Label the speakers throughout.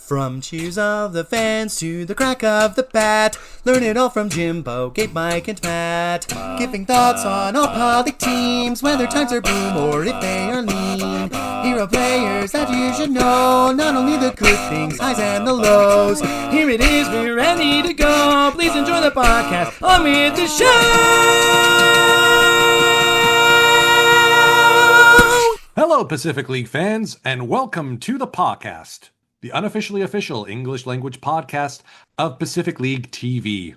Speaker 1: From cheers of the fans to the crack of the bat, learn it all from Jimbo, Gabe, Mike, and Matt. Giving thoughts on all public teams, whether times are boom or if they are lean. Hero players that you should know, not only the good things, highs and the lows. Here it is, we're ready to go. Please enjoy the podcast. On with the show.
Speaker 2: Hello, Pacific League fans, and welcome to the podcast, the unofficially official English language podcast of Pacific League TV.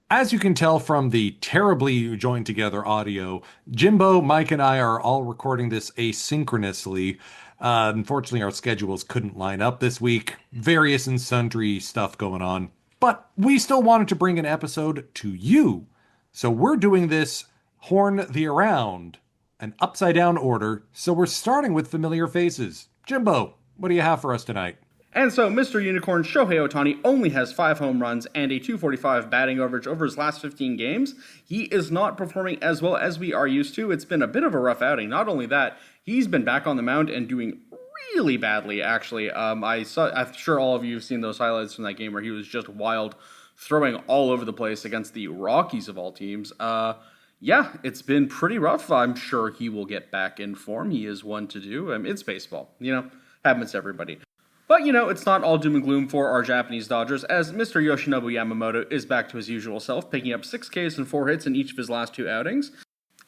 Speaker 2: As you can tell from the terribly joined together audio, Jimbo, Mike, and I are all recording this asynchronously. Unfortunately, our schedules couldn't line up this week. Various and sundry stuff going on. But we still wanted to bring an episode to you. So we're doing this Horn the Around, an upside-down order, so we're starting with familiar faces. Jimbo, what do you have for us tonight?
Speaker 3: And so, Mr. Unicorn Shohei Ohtani only has 5 home runs and a .245 batting average over his last 15 games. He is not performing as well as we are used to. It's been a bit of a rough outing. Not only that, he's been back on the mound and doing really badly, actually. I'm sure all of you have seen those highlights from that game where he was just wild, throwing all over the place against the Rockies of all teams. Yeah, it's been pretty rough. I'm sure he will get back in form. He is one to do. It's baseball, happens to everybody. But, it's not all doom and gloom for our Japanese Dodgers, as Mr. Yoshinobu Yamamoto is back to his usual self, picking up 6 Ks and 4 hits in each of his last 2 outings.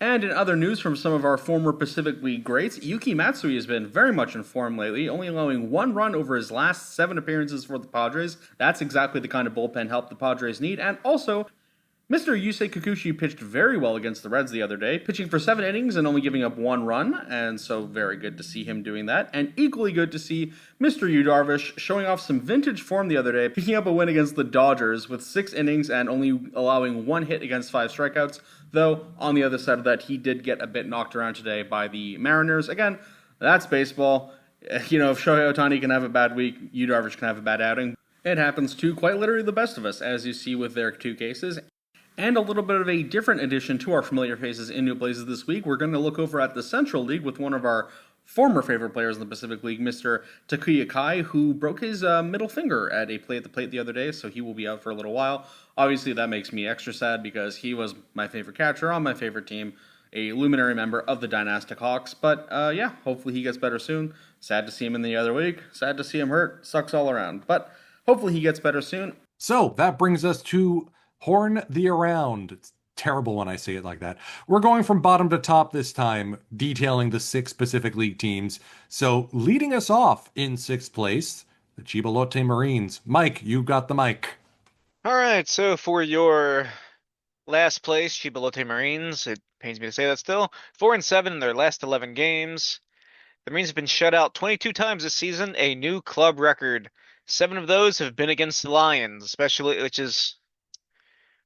Speaker 3: And in other news from some of our former Pacific League greats, Yuki Matsui has been very much in form lately, only allowing 1 run over his last 7 appearances for the Padres. That's exactly the kind of bullpen help the Padres need, and also Mr. Yusei Kikuchi pitched very well against the Reds the other day, pitching for 7 innings and only giving up 1 run, and so very good to see him doing that. And equally good to see Mr. Yu Darvish showing off some vintage form the other day, picking up a win against the Dodgers with 6 innings and only allowing 1 hit against 5 strikeouts, though on the other side of that, he did get a bit knocked around today by the Mariners. Again, that's baseball. If Shohei Ohtani can have a bad week, Yu Darvish can have a bad outing. It happens to quite literally the best of us, as you see with their 2 cases. And a little bit of a different addition to our familiar faces in new places this week. We're going to look over at the Central League with one of our former favorite players in the Pacific League, Mr. Takuya Kai, who broke his middle finger at a play at the plate the other day, so he will be out for a little while. Obviously, that makes me extra sad because he was my favorite catcher on my favorite team, a luminary member of the Dynastic Hawks. But yeah, hopefully he gets better soon. Sad to see him in the other week. Sad to see him hurt. Sucks all around. But hopefully he gets better soon.
Speaker 2: So that brings us to Horn the Around. It's terrible when I say it like that. We're going from bottom to top this time, detailing the 6 Pacific League teams. So leading us off in 6th place, the Chibalote Marines. Mike, you got the mic.
Speaker 4: All right, so for your last place, Chibalote Marines, it pains me to say that still, 4-7 in their last 11 games. The Marines have been shut out 22 times this season, a new club record. 7 of those have been against the Lions, especially, which is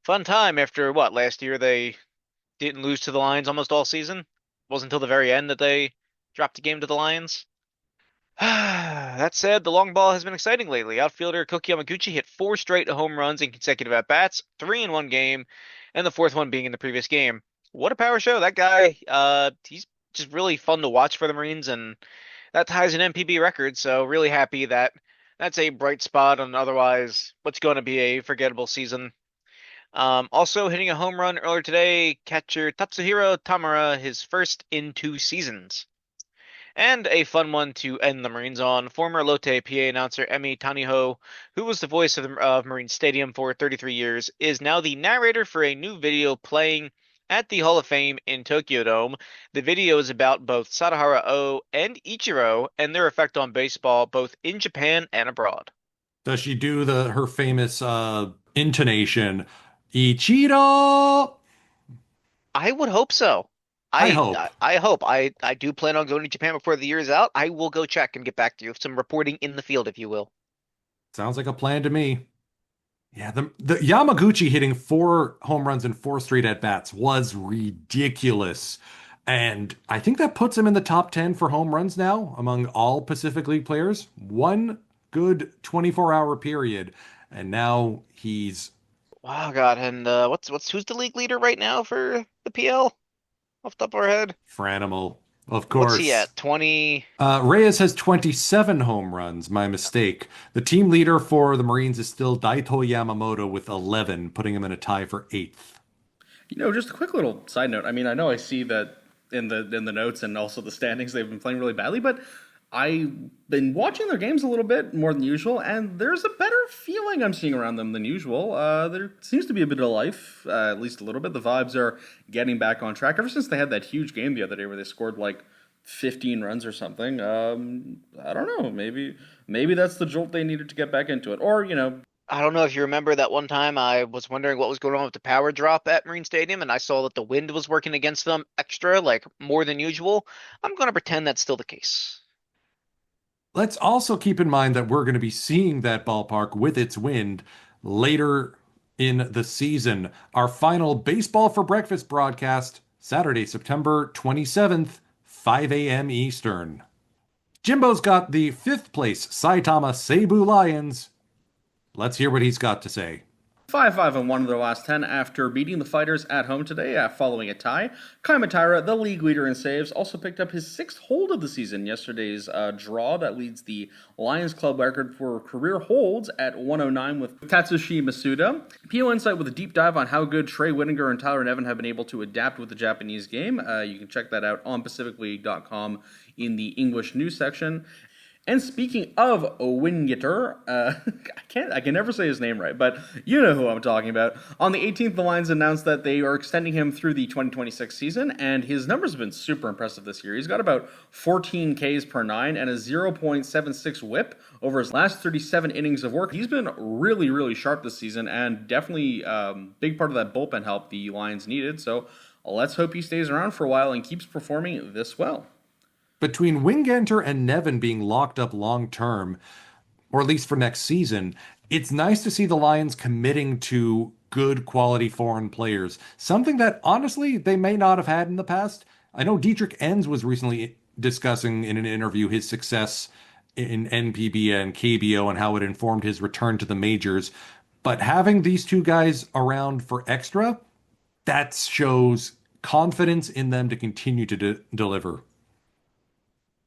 Speaker 4: fun time after, last year they didn't lose to the Lions almost all season. It wasn't until the very end that they dropped a game to the Lions. That said, the long ball has been exciting lately. Outfielder Koki Yamaguchi hit 4 straight home runs in consecutive at-bats, 3 in one game, and the 4th one being in the previous game. What a power show. That guy, he's just really fun to watch for the Marines, and that ties an MPB record, so really happy that that's a bright spot on otherwise what's going to be a forgettable season. Also hitting a home run earlier today, catcher Tatsuhiro Tamura, his first in 2 seasons. And a fun one to end the Marines on, former Lotte PA announcer Emi Taniho, who was the voice of Marine Stadium for 33 years, is now the narrator for a new video playing at the Hall of Fame in Tokyo Dome. The video is about both Sadahara O and Ichiro and their effect on baseball, both in Japan and abroad.
Speaker 2: Does she do her famous intonation, Ichiro?
Speaker 4: I would hope so.
Speaker 2: I hope.
Speaker 4: I hope. I do plan on going to Japan before the year is out. I will go check and get back to you. Some reporting in the field, if you will.
Speaker 2: Sounds like a plan to me. Yeah, the Yamaguchi hitting 4 home runs in 4 straight at-bats was ridiculous. And I think that puts him in the top 10 for home runs now among all Pacific League players. One good 24-hour period. And now he's...
Speaker 4: Wow, God. And who's the league leader right now for the PL? Off the top of our head?
Speaker 2: Franimal. Of
Speaker 4: What's he
Speaker 2: course.
Speaker 4: at? 20.
Speaker 2: Reyes has 27 home runs. My mistake. The team leader for the Marines is still Daito Yamamoto with 11, putting him in a tie for eighth.
Speaker 3: Just a quick little side note. I mean, I know I see that in the notes and also the standings they've been playing really badly, but I've been watching their games a little bit more than usual, and there's a better feeling I'm seeing around them than usual. There seems to be a bit of life, at least a little bit. The vibes are getting back on track ever since they had that huge game the other day where they scored like 15 runs or something. I don't know. Maybe that's the jolt they needed to get back into it, or
Speaker 4: I don't know if you remember that one time I was wondering what was going on with the power drop at Marine Stadium, and I saw that the wind was working against them extra, like more than usual. I'm going to pretend that's still the case.
Speaker 2: Let's also keep in mind that we're going to be seeing that ballpark with its wind later in the season. Our final Baseball for Breakfast broadcast, Saturday, September 27th, 5 a.m. Eastern. Jimbo's got the fifth place Saitama Seibu Lions. Let's hear what he's got to say.
Speaker 3: 5-5 and 1 of their last 10 after beating the Fighters at home today following a tie. Kai Matara, the league leader in saves, also picked up his sixth hold of the season. Yesterday's draw that leads the Lions Club record for career holds at 109 with Tatsushi Masuda. PO Insight with a deep dive on how good Trey Whittinger and Tyler Nevin have been able to adapt with the Japanese game. You can check that out on PacificLeague.com in the English news section. And speaking of Wingeter, I can never say his name right, but you know who I'm talking about. On the 18th, the Lions announced that they are extending him through the 2026 season, and his numbers have been super impressive this year. He's got about 14 Ks per nine and a 0.76 whip over his last 37 innings of work. He's been really, really sharp this season, and definitely big part of that bullpen help the Lions needed. So let's hope he stays around for a while and keeps performing this well.
Speaker 2: Between Wingenter and Nevin being locked up long term, or at least for next season, it's nice to see the Lions committing to good quality foreign players, something that honestly they may not have had in the past. I know Dietrich Enns was recently discussing in an interview his success in NPB and KBO and how it informed his return to the majors. But having these two guys around for extra, that shows confidence in them to continue to deliver.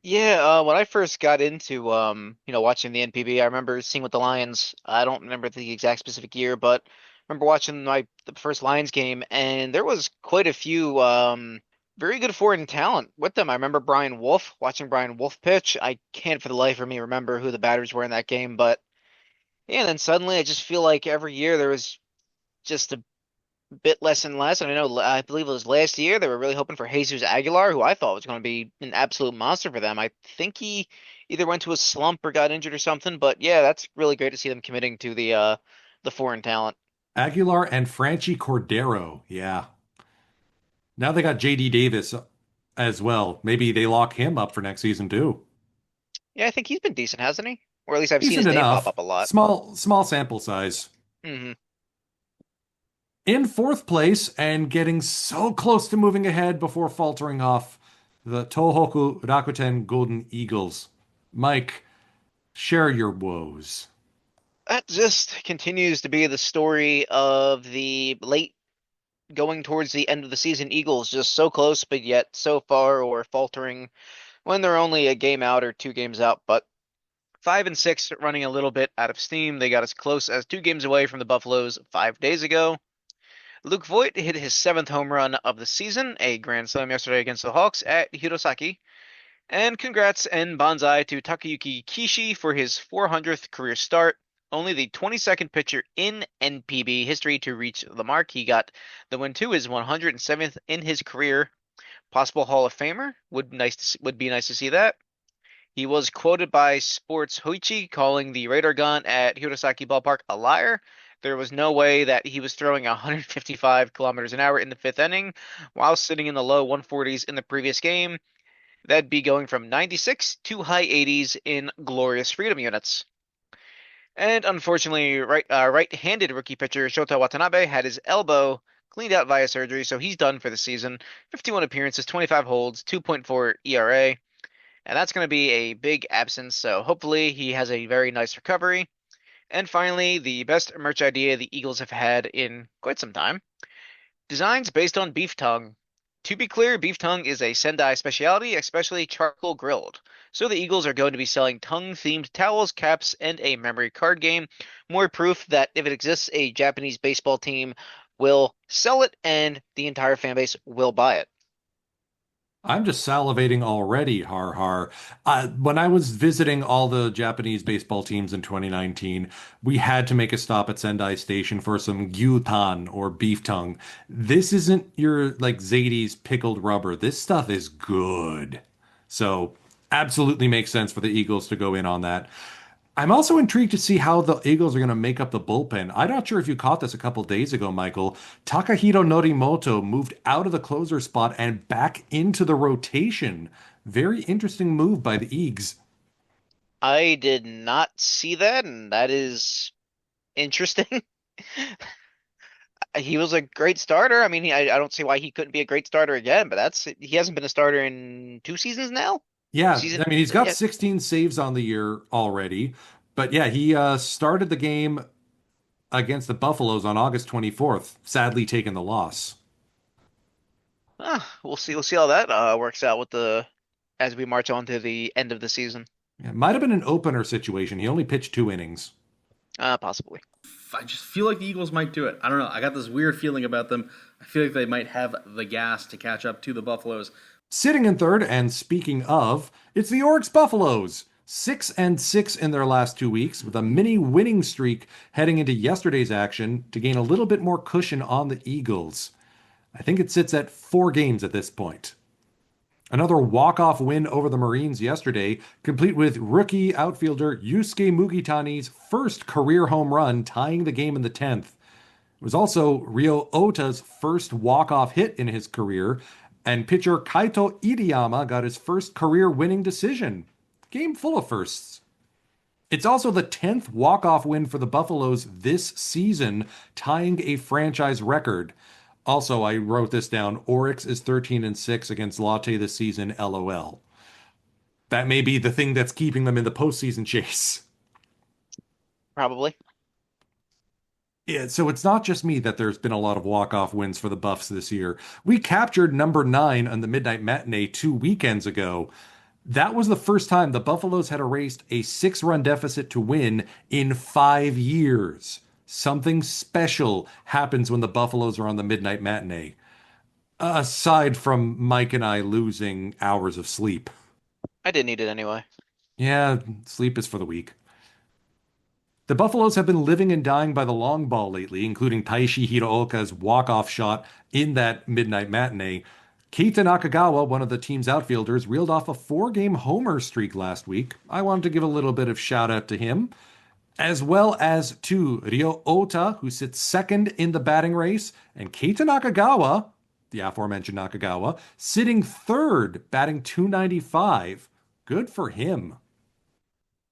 Speaker 4: Yeah, when I first got into watching the NPB, I remember seeing with the Lions. I don't remember the exact specific year, but I remember watching the first Lions game, and there was quite a few very good foreign talent with them. I remember watching Brian Wolf pitch. I can't for the life of me remember who the batters were in that game, but yeah, and then suddenly I just feel like every year there was just a bit less and less. And I believe it was last year they were really hoping for Jesus Aguilar, who I thought was going to be an absolute monster for them. I think he either went to a slump or got injured or something. But yeah, that's really great to see them committing to the foreign talent.
Speaker 2: Aguilar and Franchi Cordero. Yeah. Now they got JD Davis as well. Maybe they lock him up for next season too.
Speaker 4: Yeah, I think he's been decent, hasn't he? Or at least I've seen
Speaker 2: Decent
Speaker 4: his name pop
Speaker 2: enough.
Speaker 4: up a lot.
Speaker 2: Small sample size.
Speaker 4: Hmm.
Speaker 2: In fourth place and getting so close to moving ahead before faltering off, the Tohoku Rakuten Golden Eagles. Mike, share your woes.
Speaker 4: That just continues to be the story of the late going towards the end of the season Eagles, just so close, but yet so far or faltering when they're only a game out or two games out. But 5-6 running a little bit out of steam. They got as close as 2 games away from the Buffaloes 5 days ago. Luke Voigt hit his seventh home run of the season, a grand slam yesterday against the Hawks at Hirosaki. And congrats and banzai to Takayuki Kishi for his 400th career start. Only the 22nd pitcher in NPB history to reach the mark. He got the win too, his 107th in his career. Possible Hall of Famer would be nice to see that. He was quoted by Sports Hoichi calling the radar gun at Hirosaki Ballpark a liar. There was no way that he was throwing 155 kilometers an hour in the fifth inning while sitting in the low 140s in the previous game. That'd be going from 96 to high 80s in glorious freedom units. And unfortunately, right-handed rookie pitcher Shota Watanabe had his elbow cleaned out via surgery, so he's done for the season. 51 appearances, 25 holds, 2.4 ERA. And that's going to be a big absence, so hopefully he has a very nice recovery. And finally, the best merch idea the Eagles have had in quite some time. Designs based on beef tongue. To be clear, beef tongue is a Sendai specialty, especially charcoal grilled. So the Eagles are going to be selling tongue-themed towels, caps, and a memory card game. More proof that if it exists, a Japanese baseball team will sell it and the entire fan base will buy it.
Speaker 2: I'm just salivating already, har har. When I was visiting all the Japanese baseball teams in 2019, we had to make a stop at Sendai Station for some gyutan or beef tongue. This isn't your like Zadie's pickled rubber. This stuff is good. So, absolutely makes sense for the Eagles to go in on that. I'm also intrigued to see how the Eagles are going to make up the bullpen. I'm not sure if you caught this a couple days ago, Michael. Takahiro Norimoto moved out of the closer spot and back into the rotation. Very interesting move by the Eags.
Speaker 4: I did not see that, and that is interesting. He was a great starter. I mean, I don't see why he couldn't be a great starter again, but he hasn't been a starter in 2 seasons now.
Speaker 2: Yeah,
Speaker 4: Season,
Speaker 2: I mean, he's got
Speaker 4: yeah.
Speaker 2: 16 saves on the year already. But yeah, he started the game against the Buffaloes on August 24th, sadly taking the loss.
Speaker 4: We'll see. We'll see how that works out with as we march on to the end of the season.
Speaker 2: It might have been an opener situation. He only pitched 2 innings.
Speaker 4: Possibly.
Speaker 3: I just feel like the Eagles might do it. I don't know. I got this weird feeling about them. I feel like they might have the gas to catch up to the Buffaloes.
Speaker 2: Sitting in third, and speaking of, it's the Oryx Buffaloes. 6-6 in their last 2 weeks, with a mini winning streak heading into yesterday's action to gain a little bit more cushion on the Eagles. I think it sits at 4 games at this point. Another walk-off win over the Marines yesterday, complete with rookie outfielder Yusuke Mugitani's first career home run, tying the game in the 10th. It was also Ryo Ota's first walk-off hit in his career, and pitcher Kaito Iriyama got his first career winning decision. Game full of firsts. It's also the 10th walk-off win for the Buffaloes this season, tying a franchise record. Also, I wrote this down. Oryx is 13-6 against Lotte this season, LOL. That may be the thing that's keeping them in the postseason chase.
Speaker 4: Probably.
Speaker 2: Yeah, so it's not just me that there's been a lot of walk-off wins for the Buffs this year. We captured number 9 on the Midnight Matinee 2 weekends ago. That was the first time the Buffaloes had erased a 6-run deficit to win in 5 years. Something special happens when the Buffaloes are on the Midnight Matinee. Aside from Mike and I losing hours of sleep.
Speaker 4: I didn't need it anyway.
Speaker 2: Yeah, sleep is for the weak. The Buffaloes have been living and dying by the long ball lately, including Taishi Hiraoka's walk-off shot in that Midnight Matinee. Keita Nakagawa, one of the team's outfielders, reeled off a 4-game homer streak last week. I wanted to give a little bit of shout out to him, as well as to Ryo Ota, who sits second in the batting race, and Keita Nakagawa, the aforementioned Nakagawa, sitting third, batting .295. Good for him.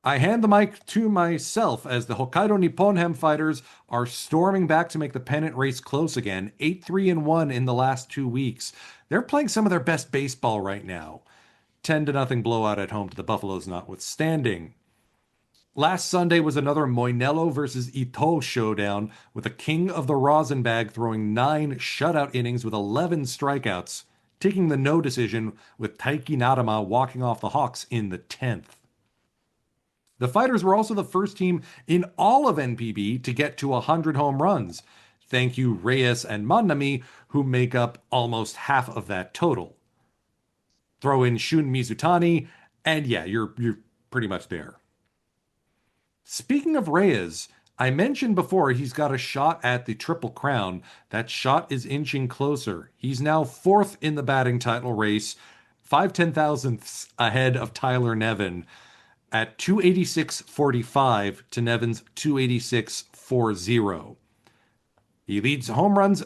Speaker 2: I hand the mic to myself as the Hokkaido Nipponham Fighters are storming back to make the pennant race close again, 8-3-1 in the last 2 weeks. They're playing some of their best baseball right now. 10-0 blowout at home to the Buffaloes notwithstanding. Last Sunday was another Moinello versus Ito showdown, with the king of the Rosenbag throwing 9 shutout innings with 11 strikeouts, taking the no decision with Taiki Narama walking off the Hawks in the 10th. The Fighters were also the first team in all of NPB to get to 100 home runs. Thank you Reyes and Manami, who make up almost half of that total. Throw in Shun Mizutani, and yeah, you're pretty much there. Speaking of Reyes, I mentioned before he's got a shot at the Triple Crown. That shot is inching closer. He's now 4th in the batting title race, 5/10,000ths ahead of Tyler Nevin at 286.45 to Nevin's 286.40. He leads home runs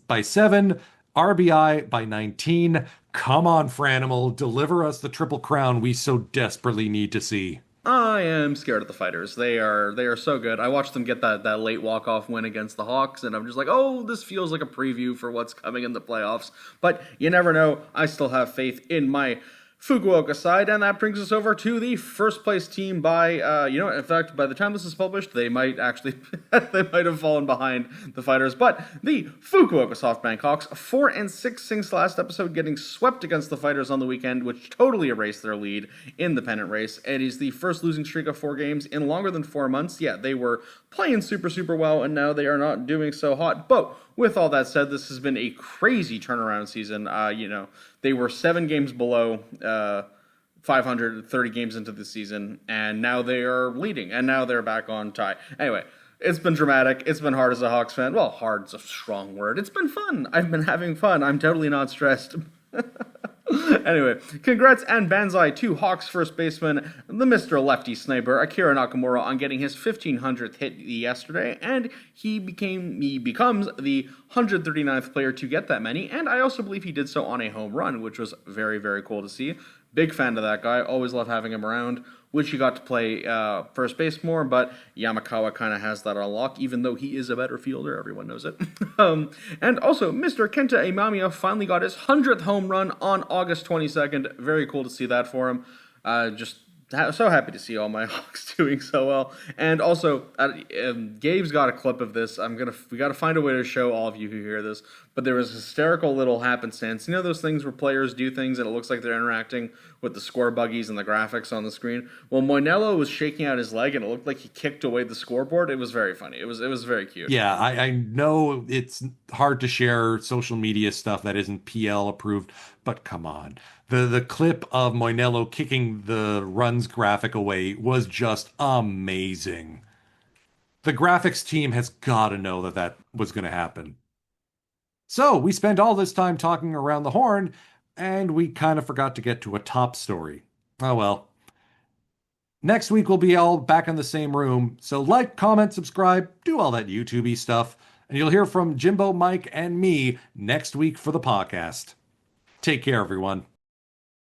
Speaker 2: by 7, RBI by 19. Come on, Franimal, deliver us the Triple Crown we so desperately need to see.
Speaker 3: I am scared of the Fighters. They are so good. I watched them get that late walk-off win against the Hawks, and I'm just like, oh, this feels like a preview for what's coming in the playoffs. But you never know. I still have faith in my Fukuoka side, and that brings us over to the first place team by, in fact, by the time this is published, they might actually, they might have fallen behind the Fighters, but the Fukuoka SoftBank Hawks, 4-6 since last episode, getting swept against the Fighters on the weekend, which totally erased their lead in the pennant race. It is the first losing streak of 4 games in longer than 4 months. Yeah, they were playing super well, and now they are not doing so hot, but with all that said, this has been a crazy turnaround season. They were 7 games below 530 games into the season, and now they are leading, and now they're back on tie. Anyway, it's been dramatic. It's been hard as a Hawks fan. Well, hard's a strong word. It's been fun. I've been having fun. I'm totally not stressed. Anyway, congrats and banzai to Hawks first baseman, the Mr. Lefty Sniper, Akira Nakamura, on getting his 1500th hit yesterday, and he becomes the 139th player to get that many, and I also believe he did so on a home run, which was very, very cool to see. Big fan of that guy. Always love having him around. Wish he got to play first base more, but Yamakawa kind of has that on lock, even though he is a better fielder. Everyone knows it. And also, Mr. Kenta Imamiya finally got his 100th home run on August 22nd. Very cool to see that for him. So happy to see all my Hawks doing so well. And also, Gabe's got a clip of this. We got to find a way to show all of you who hear this. But there was a hysterical little happenstance. You know those things where players do things and it looks like they're interacting with the score buggies and the graphics on the screen? Well, Moinello was shaking out his leg and it looked like he kicked away the scoreboard. It was very funny. It was very cute.
Speaker 2: Yeah, I know it's hard to share social media stuff that isn't PL approved, but come on. The clip of Moinello kicking the runs graphic away was just amazing. The graphics team has got to know that was going to happen. So we spent all this time talking around the horn, and we kind of forgot to get to a top story. Oh well. Next week we'll be all back in the same room, so like, comment, subscribe, do all that YouTube-y stuff, and you'll hear from Jimbo, Mike, and me next week for the podcast. Take care, everyone.